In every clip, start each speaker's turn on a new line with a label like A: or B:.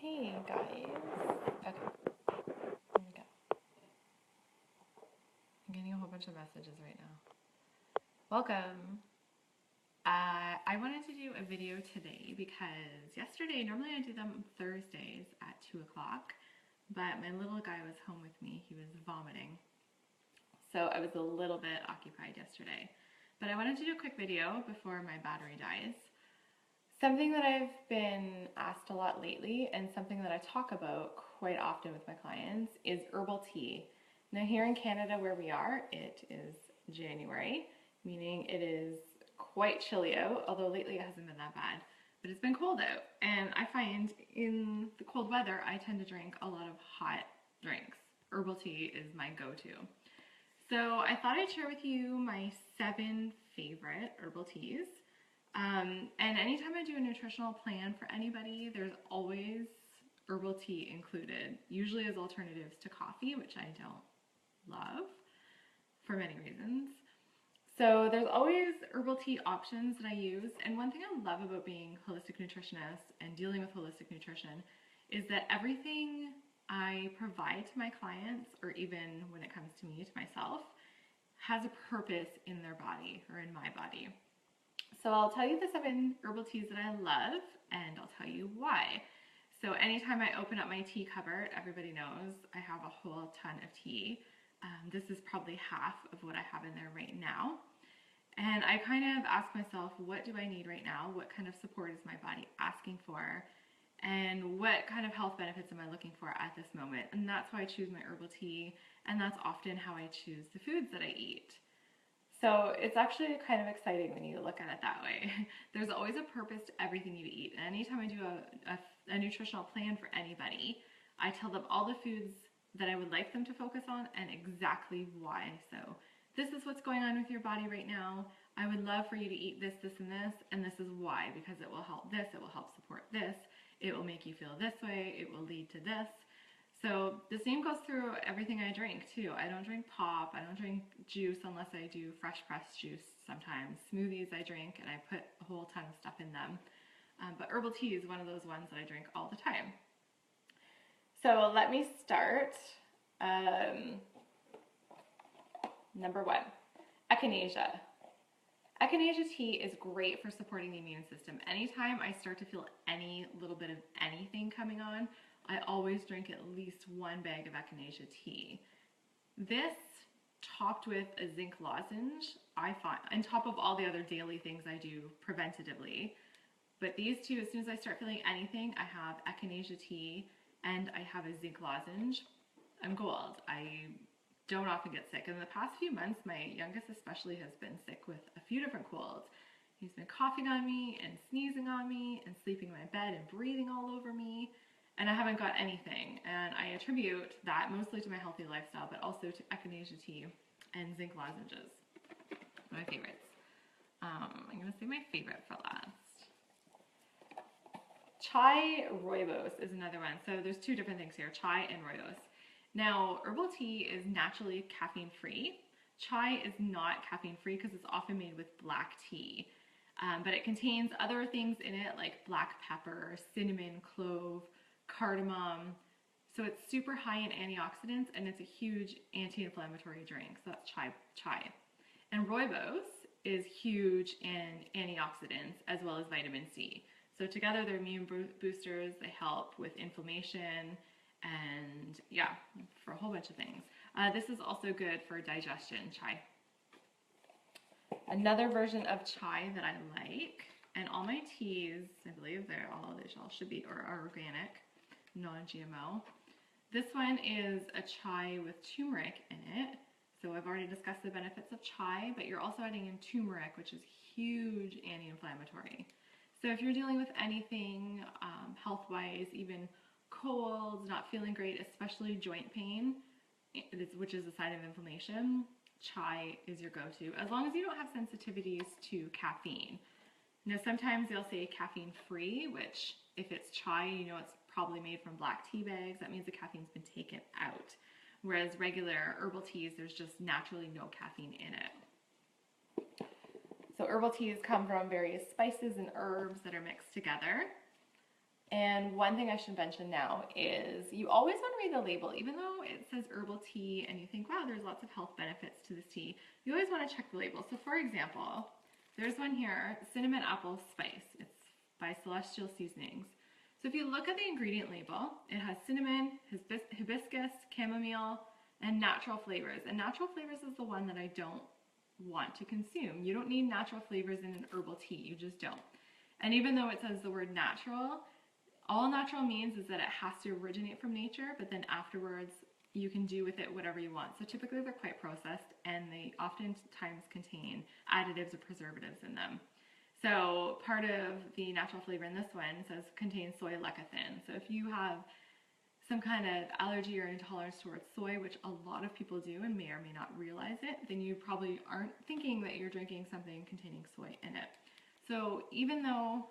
A: Hey guys. Okay, here we go. I'm getting a whole bunch of messages right now. Welcome. I wanted to do a video today because yesterday, normally I do them Thursdays at 2 o'clock, but my little guy was home with me. He was vomiting. So I was a little bit occupied yesterday. But I wanted to do a quick video before my battery dies. Something that I've been asked a lot lately and something that I talk about quite often with my clients is herbal tea. Now here in Canada where we are, it is January, meaning it is quite chilly out, although lately it hasn't been that bad, but it's been cold out. And I find in the cold weather, I tend to drink a lot of hot drinks. Herbal tea is my go-to. So I thought I'd share with you my 7 favorite herbal teas. And anytime I do a nutritional plan for anybody, there's always herbal tea included, usually as alternatives to coffee, which I don't love for many reasons. So there's always herbal tea options that I use. And one thing I love about being a holistic nutritionist and dealing with holistic nutrition is that everything I provide to my clients, or even when it comes to me, to myself, has a purpose in their body or in my body. So I'll tell you the 7 herbal teas that I love, and I'll tell you why. So anytime I open up my tea cupboard, everybody knows I have a whole ton of tea. This is probably half of what I have in there right now. And I kind of ask myself, what do I need right now? What kind of support is my body asking for? And what kind of health benefits am I looking for at this moment? And that's why I choose my herbal tea, and that's often how I choose the foods that I eat. So it's actually kind of exciting when you look at it that way. There's always a purpose to everything you eat. And anytime I do a nutritional plan for anybody, I tell them all the foods that I would like them to focus on and exactly why. So this is what's going on with your body right now. I would love for you to eat this, this, and this is why, because it will help this, it will help support this, it will make you feel this way, it will lead to this. So the same goes through everything I drink too. I don't drink pop, I don't drink juice unless I do fresh pressed juice sometimes. Smoothies I drink and I put a whole ton of stuff in them. But herbal tea is one of those ones that I drink all the time. So let me start. Number 1, echinacea. Echinacea tea is great for supporting the immune system. Anytime I start to feel any little bit of anything coming on, I always drink at least 1 bag of echinacea tea. This, topped with a zinc lozenge, I find, on top of all the other daily things I do preventatively. But these two, as soon as I start feeling anything, I have echinacea tea and I have a zinc lozenge. I'm gold. I don't often get sick. In the past few months, my youngest especially has been sick with a few different colds. He's been coughing on me and sneezing on me and sleeping in my bed and breathing all over me. And I haven't got anything. And I attribute that mostly to my healthy lifestyle, but also to echinacea tea and zinc lozenges. My favorites. I'm going to say my favorite for last. Chai rooibos is another one. So there's 2 different things here, chai and rooibos. Now, herbal tea is naturally caffeine free. Chai is not caffeine free because it's often made with black tea. But it contains other things in it like black pepper, cinnamon, clove, cardamom. So it's super high in antioxidants and it's a huge anti-inflammatory drink. So that's chai. And rooibos is huge in antioxidants as well as vitamin C. So together they're immune boosters. They help with inflammation and yeah, for a whole bunch of things. This is also good for digestion, chai. Another version of chai that I like, and all my teas, I believe they all should be or are organic, non-GMO. This one is a chai with turmeric in it. So I've already discussed the benefits of chai, but you're also adding in turmeric, which is huge anti-inflammatory. So if you're dealing with anything health-wise, even colds, not feeling great, especially joint pain, which is a sign of inflammation, chai is your go-to, as long as you don't have sensitivities to caffeine. Now, sometimes they'll say caffeine-free, which if it's chai, you know it's probably made from black tea bags. That means the caffeine's been taken out. Whereas regular herbal teas, there's just naturally no caffeine in it. So herbal teas come from various spices and herbs that are mixed together. And one thing I should mention now is you always want to read the label, even though it says herbal tea and you think, wow, there's lots of health benefits to this tea. You always want to check the label. So for example, there's one here, cinnamon apple spice. It's by Celestial Seasonings. So if you look at the ingredient label, it has cinnamon, hibiscus, chamomile, and natural flavors. And natural flavors is the one that I don't want to consume. You don't need natural flavors in an herbal tea. You just don't. And even though it says the word natural, all natural means is that it has to originate from nature, but then afterwards you can do with it whatever you want. So typically they're quite processed and they oftentimes contain additives or preservatives in them. So part of the natural flavor in this one says contains soy lecithin. So if you have some kind of allergy or intolerance towards soy, which a lot of people do and may or may not realize it, then you probably aren't thinking that you're drinking something containing soy in it. So even though,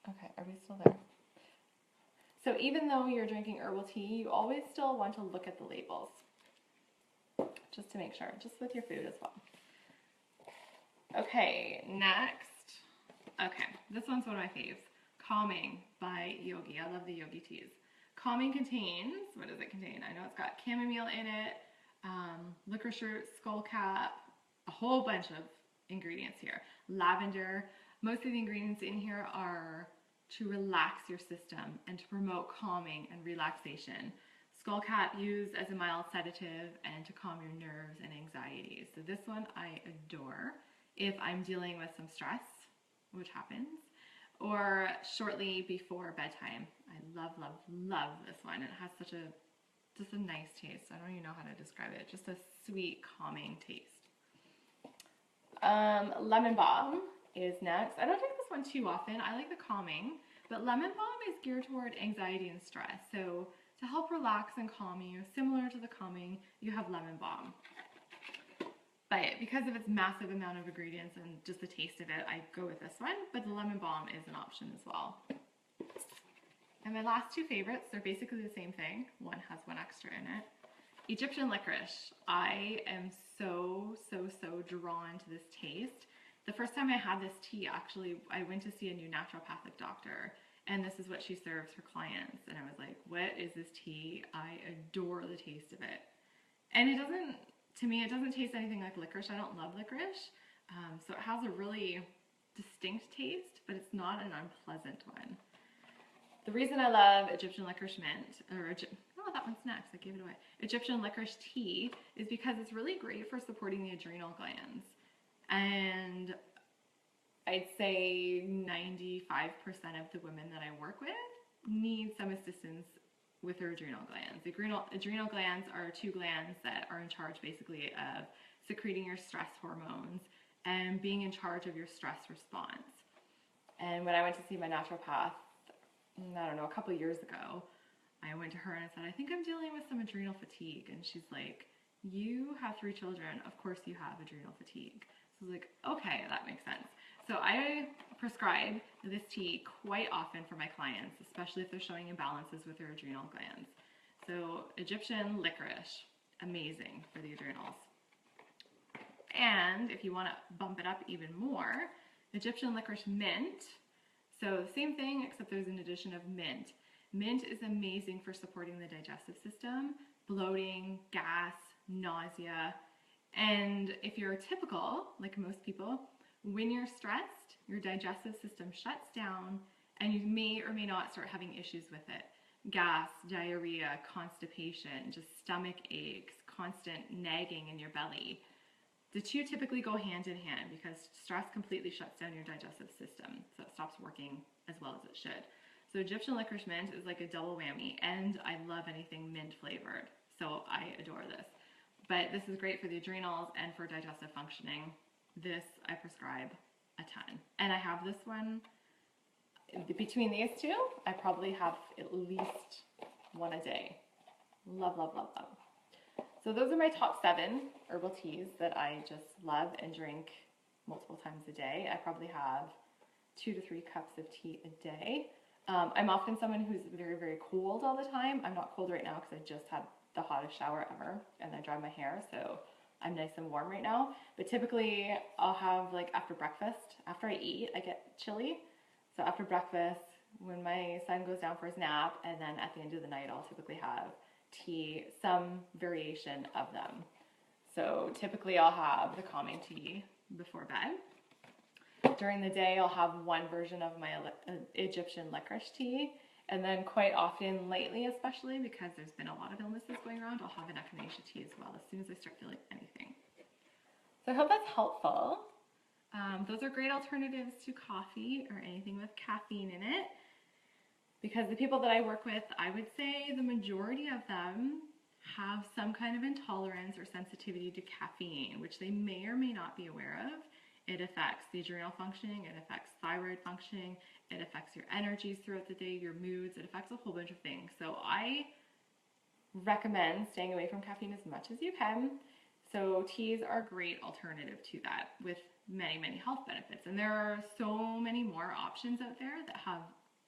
A: okay, are we still there? So even though you're drinking herbal tea, you always still want to look at the labels, just to make sure, just with your food as well. Okay, next. Okay, this one's one of my faves. Calming by Yogi. I love the Yogi teas. Calming contains, what does it contain? I know it's got chamomile in it, licorice root, skullcap, a whole bunch of ingredients here. Lavender. Most of the ingredients in here are to relax your system and to promote calming and relaxation. Skullcap used as a mild sedative and to calm your nerves and anxieties. So this one I adore if I'm dealing with some stress, which happens, or shortly before bedtime. I love, love, love this one. It has such a, just a nice taste. I don't even know how to describe it. Just a sweet, calming taste. Lemon balm is next. I don't drink this one too often. I like the calming, but lemon balm is geared toward anxiety and stress. So to help relax and calm you, similar to the calming, you have lemon balm. But because of its massive amount of ingredients and just the taste of it, I go with this one, but the lemon balm is an option as well. And my last two favorites, they're basically the same thing. One has one extra in it. Egyptian licorice. I am so drawn to this taste. The first time I had this tea, actually, I went to see a new naturopathic doctor, and this is what she serves her clients. And I was like, what is this tea? I adore the taste of it. And it doesn't, to me, it doesn't taste anything like licorice. I don't love licorice. So it has a really distinct taste, but it's not an unpleasant one. The reason I love Egyptian licorice mint, oh, that one's next, I gave it away. Egyptian licorice tea is because it's really great for supporting the adrenal glands. And I'd say 95% of the women that I work with need some assistance with their adrenal glands. The adrenal glands are two glands that are in charge basically of secreting your stress hormones and being in charge of your stress response. And when I went to see my naturopath, I don't know, a couple of years ago, I went to her and I said, I think I'm dealing with some adrenal fatigue. And she's like, you have 3 children. Of course you have adrenal fatigue. So I was like, okay, that makes sense. So I prescribe this tea quite often for my clients, especially if they're showing imbalances with their adrenal glands. So Egyptian licorice, amazing for the adrenals. And if you want to bump it up even more, Egyptian licorice mint. So same thing, except there's an addition of mint. Mint is amazing for supporting the digestive system, bloating, gas, nausea. And if you're typical, like most people, when you're stressed, your digestive system shuts down and you may or may not start having issues with it. Gas, diarrhea, constipation, just stomach aches, constant nagging in your belly. The two typically go hand in hand because stress completely shuts down your digestive system, so it stops working as well as it should. So Egyptian licorice mint is like a double whammy, and I love anything mint flavored, so I adore this. But this is great for the adrenals and for digestive functioning. This I prescribe a ton. And I have this one, between these two, I probably have at least one a day. Love, love, love, love. So those are my top 7 herbal teas that I just love and drink multiple times a day. I probably have 2 to 3 cups of tea a day. I'm often someone who's very, very cold all the time. I'm not cold right now because I just had the hottest shower ever and I dry my hair, so I'm nice and warm right now. But typically I'll have, like, after breakfast, after I eat, I get chilly. So after breakfast, when my son goes down for his nap, and then at the end of the night I'll typically have tea, some variation of them. So typically I'll have the calming tea before bed. During the day I'll have one version of my Egyptian licorice tea, and then quite often lately, especially because there's been a lot of illnesses going around, I'll have an echinacea tea as well as soon as I start feeling anything. So I hope that's helpful. Those are great alternatives to coffee or anything with caffeine in it, because the people that I work with, I would say the majority of them have some kind of intolerance or sensitivity to caffeine, which they may or may not be aware of. It affects the adrenal functioning, it affects thyroid functioning, it affects your energies throughout the day, your moods, it affects a whole bunch of things. So I recommend staying away from caffeine as much as you can. So teas are a great alternative to that with many, many health benefits. And there are so many more options out there that have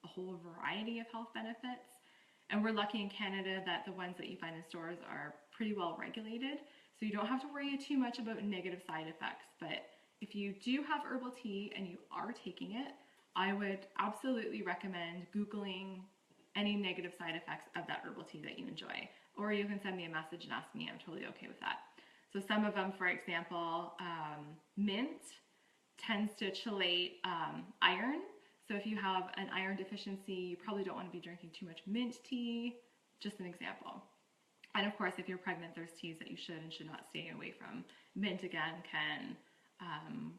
A: a whole variety of health benefits. And we're lucky in Canada that the ones that you find in stores are pretty well regulated. So you don't have to worry too much about negative side effects. But if you do have herbal tea and you are taking it, I would absolutely recommend Googling any negative side effects of that herbal tea that you enjoy. Or you can send me a message and ask me. I'm totally okay with that. So some of them, for example, mint tends to chelate iron. So if you have an iron deficiency, you probably don't want to be drinking too much mint tea, just an example. And of course, if you're pregnant, there's teas that you should and should not stay away from. Mint, again, can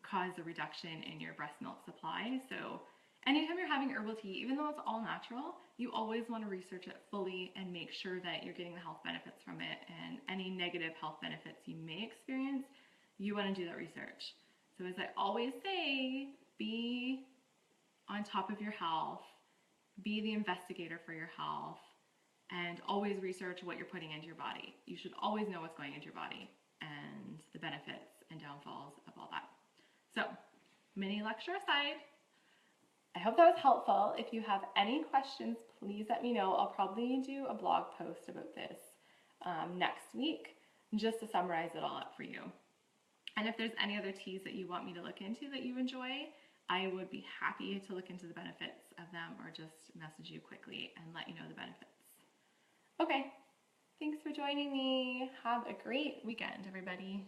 A: cause a reduction in your breast milk supply. So anytime you're having herbal tea, even though it's all natural, you always want to research it fully and make sure that you're getting the health benefits from it, and any negative health benefits you may experience, you want to do that research. So as I always say, be on top of your health, be the investigator for your health, and always research what you're putting into your body. You should always know what's going into your body and the benefits and downfalls of all that. So, mini lecture aside, I hope that was helpful. If you have any questions, please let me know. I'll probably do a blog post about this next week, just to summarize it all up for you. And if there's any other teas that you want me to look into that you enjoy, I would be happy to look into the benefits of them, or just message you quickly and let you know the benefits. Okay, thanks for joining me. Have a great weekend, everybody.